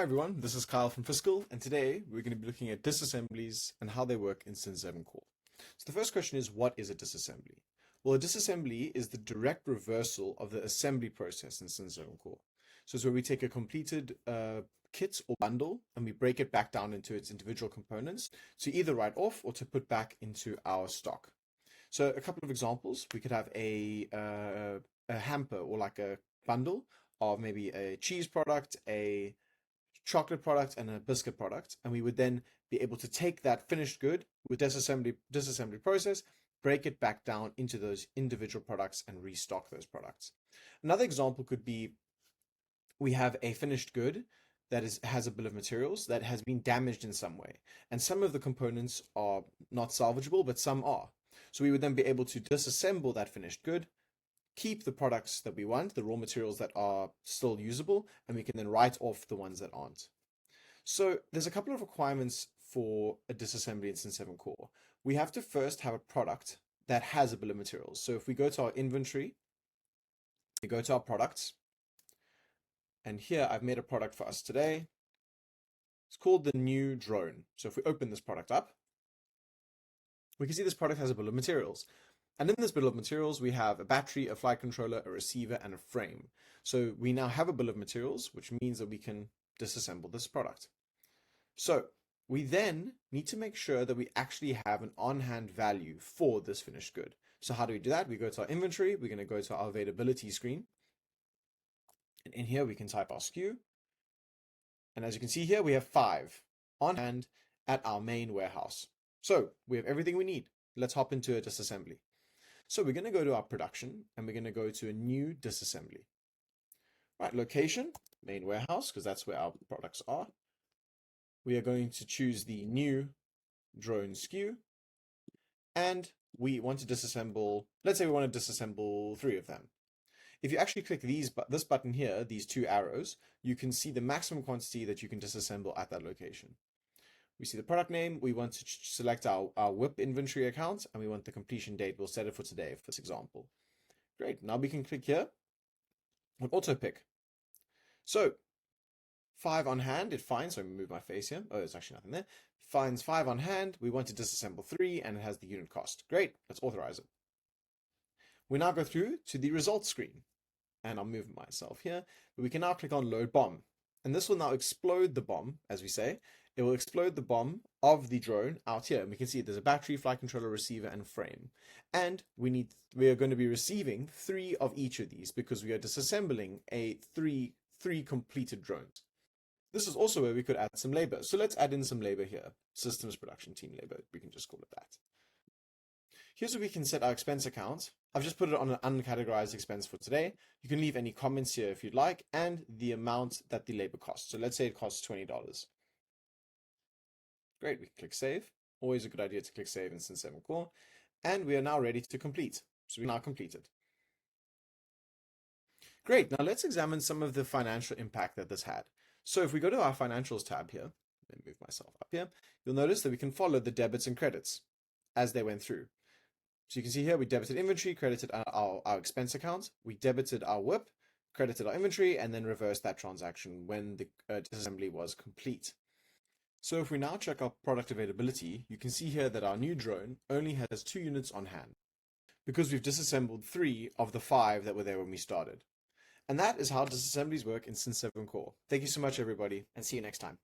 everyone, this is Kyle from Fiskal, and today we're going to be looking at disassemblies and how they work in Cin7 Core. So the first question is, what is a disassembly? Well, a disassembly is the direct reversal of the assembly process in Cin7 Core. So it's where we take a completed kit or bundle and we break it back down into its individual components to either write off or to put back into our stock. So a couple of examples, we could have a hamper or like a bundle of maybe a cheese product, a chocolate product, and a biscuit product, and we would then be able to take that finished good with disassembly process, break it back down into those individual products and restock those products. Another example could be we have a finished good that has a bill of materials that has been damaged in some way, and some of the components are not salvageable, but some are. So we would then be able to disassemble that finished good, keep the products that we want, the raw materials that are still usable, and we can then write off the ones that aren't. So there's a couple of requirements for a disassembly in Cin7 Core. We have to first have a product that has a bill of materials. So if we go to our inventory, we go to our products, and here I've made a product for us today. It's called the new drone. So if we open this product up, we can see this product has a bill of materials. And in this bill of materials, we have a battery, a flight controller, a receiver, and a frame. So we now have a bill of materials, which means that we can disassemble this product. So we then need to make sure that we actually have an on-hand value for this finished good. So how do we do that? We go to our inventory, we're going to go to our availability screen. And in here, we can type our SKU. And as you can see here, we have 5 on hand at our main warehouse. So we have everything we need. Let's hop into a disassembly. So we're going to go to our production and we're going to go to a new disassembly. Right, location, main warehouse, because that's where our products are. We are going to choose the new drone SKU, and we want to disassemble, let's say we want to disassemble 3 of them. If you actually click this button here, these 2 arrows, you can see the maximum quantity that you can disassemble at that location. We see the product name, we want to select our WIP inventory account, and we want the completion date. We'll set it for today for this example. Great, now we can click here on auto pick. So 5 on hand, it finds, so let me move my face here. Oh, there's actually nothing there. Finds 5 on hand, we want to disassemble 3, and it has the unit cost. Great, let's authorize it. We now go through to the results screen, and I'll move myself here, but we can now click on load BOM, and this will now explode the BOM, as we say. It will explode the BOM of the drone out here. And we can see there's a battery, flight controller, receiver, and frame. And we are going to be receiving 3 of each of these because we are disassembling three completed drones. This is also where we could add some labor. So let's add in some labor here. Systems production team labor. We can just call it that. Here's where we can set our expense account. I've just put it on an uncategorized expense for today. You can leave any comments here if you'd like, and the amount that the labor costs. So let's say it costs $20. Great, we can click save. Always a good idea to click save in Cin7 Core. And we are now ready to complete. So we now completed. Great, now let's examine some of the financial impact that this had. So if we go to our financials tab here, let me move myself up here, you'll notice that we can follow the debits and credits as they went through. So you can see here, we debited inventory, credited our expense account, we debited our WIP, credited our inventory, and then reversed that transaction when the disassembly was complete. So if we now check our product availability, you can see here that our new drone only has 2 units on hand because we've disassembled 3 of the 5 that were there when we started. And that is how disassemblies work in Cin7 Core. Thank you so much, everybody, and see you next time.